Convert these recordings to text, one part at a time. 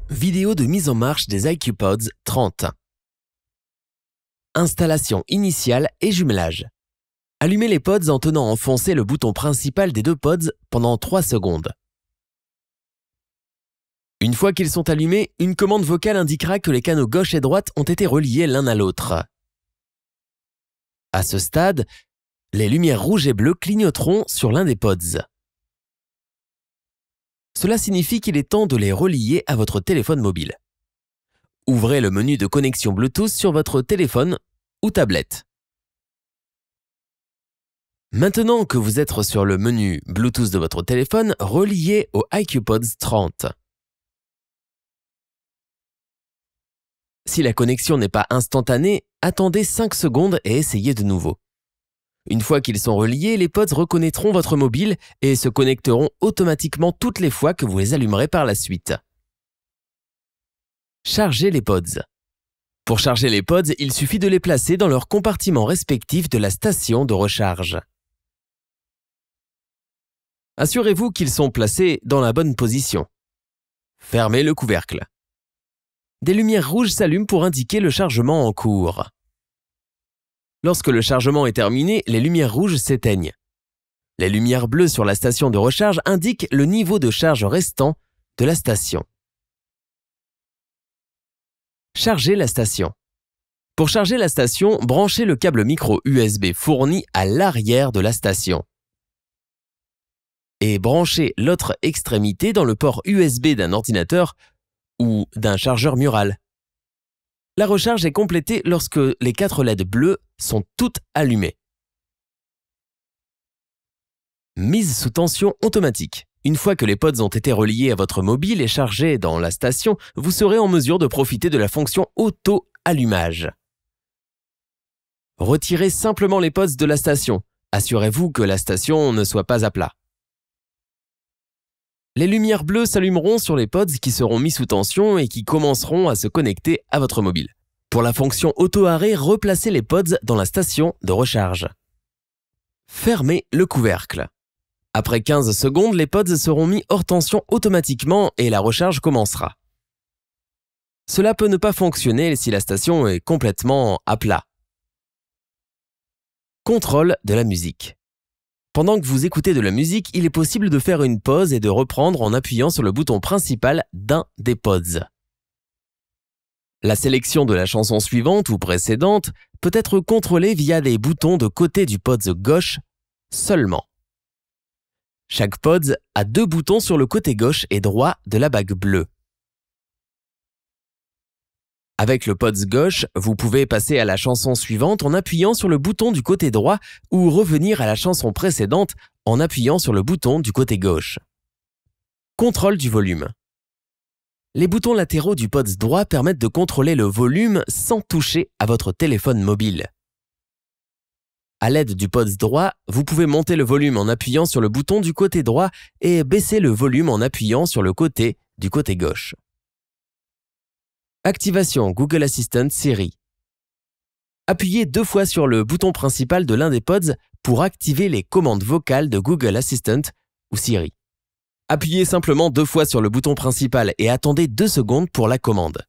Vidéo de mise en marche des iQpods 30. Installation initiale et jumelage. Allumez les pods en tenant enfoncé le bouton principal des deux pods pendant 3 secondes. Une fois qu'ils sont allumés, une commande vocale indiquera que les canaux gauche et droite ont été reliés l'un à l'autre. À ce stade, les lumières rouges et bleues clignoteront sur l'un des pods. Cela signifie qu'il est temps de les relier à votre téléphone mobile. Ouvrez le menu de connexion Bluetooth sur votre téléphone ou tablette. Maintenant que vous êtes sur le menu Bluetooth de votre téléphone, reliez au iQpods 30. Si la connexion n'est pas instantanée, attendez 5 secondes et essayez de nouveau. Une fois qu'ils sont reliés, les pods reconnaîtront votre mobile et se connecteront automatiquement toutes les fois que vous les allumerez par la suite. Chargez les pods. Pour charger les pods, il suffit de les placer dans leurs compartiments respectifs de la station de recharge. Assurez-vous qu'ils sont placés dans la bonne position. Fermez le couvercle. Des lumières rouges s'allument pour indiquer le chargement en cours. Lorsque le chargement est terminé, les lumières rouges s'éteignent. Les lumières bleues sur la station de recharge indiquent le niveau de charge restant de la station. Chargez la station. Pour charger la station, branchez le câble micro USB fourni à l'arrière de la station. Et branchez l'autre extrémité dans le port USB d'un ordinateur ou d'un chargeur mural. La recharge est complétée lorsque les 4 LED bleues sont toutes allumées. Mise sous tension automatique. Une fois que les pods ont été reliés à votre mobile et chargés dans la station, vous serez en mesure de profiter de la fonction auto-allumage. Retirez simplement les pods de la station. Assurez-vous que la station ne soit pas à plat. Les lumières bleues s'allumeront sur les pods qui seront mis sous tension et qui commenceront à se connecter à votre mobile. Pour la fonction auto-arrêt, replacez les pods dans la station de recharge. Fermez le couvercle. Après 15 secondes, les pods seront mis hors tension automatiquement et la recharge commencera. Cela peut ne pas fonctionner si la station est complètement à plat. Contrôle de la musique. Pendant que vous écoutez de la musique, il est possible de faire une pause et de reprendre en appuyant sur le bouton principal d'un des pods. La sélection de la chanson suivante ou précédente peut être contrôlée via des boutons de côté du pod gauche seulement. Chaque pod a 2 boutons sur le côté gauche et droit de la bague bleue. Avec le pod gauche, vous pouvez passer à la chanson suivante en appuyant sur le bouton du côté droit ou revenir à la chanson précédente en appuyant sur le bouton du côté gauche. Contrôle du volume. Les boutons latéraux du pod droit permettent de contrôler le volume sans toucher à votre téléphone mobile. À l'aide du pod droit, vous pouvez monter le volume en appuyant sur le bouton du côté droit et baisser le volume en appuyant sur le côté du côté gauche. Activation Google Assistant Siri. Appuyez 2 fois sur le bouton principal de l'un des pods pour activer les commandes vocales de Google Assistant ou Siri. Appuyez simplement 2 fois sur le bouton principal et attendez 2 secondes pour la commande.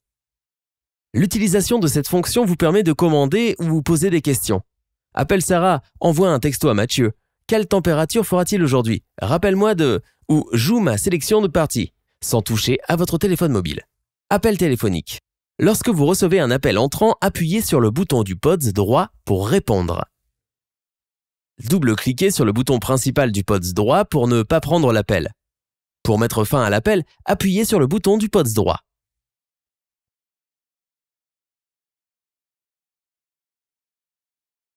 L'utilisation de cette fonction vous permet de commander ou vous poser des questions. Appelle Sarah, envoie un texto à Mathieu. Quelle température fera-t-il aujourd'hui? Rappelle-moi de... ou joue ma sélection de parties, sans toucher à votre téléphone mobile. Appel téléphonique. Lorsque vous recevez un appel entrant, appuyez sur le bouton du pod droit pour répondre. Double-cliquez sur le bouton principal du pod droit pour ne pas prendre l'appel. Pour mettre fin à l'appel, appuyez sur le bouton du pod droit.